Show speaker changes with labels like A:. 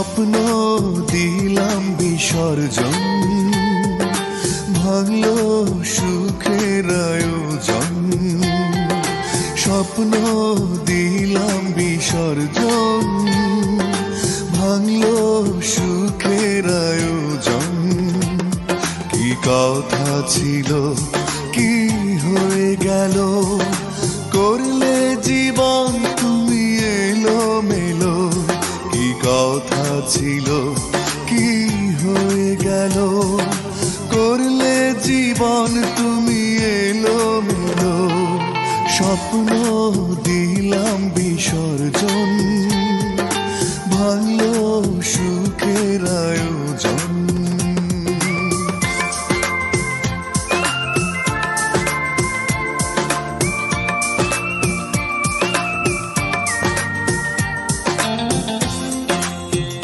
A: স্বপ্ন দিলাম বিসর্জন, ভাঙলো সুখের আয়োজন। স্বপ্ন দিলাম বিসর্জন, ভাঙলো সুখের আয়োজন। কি কথা ছিল, কি হয়ে গেল, করলে জীবন তুমি এলো মেলো। কি কথা ছিল, কি হয়ে গেল, করলে জীবন তুমি এলো মেলো। স্বপ্ন দিলাম বিসর্জন, ভাঙলো সুখের আয়োজন।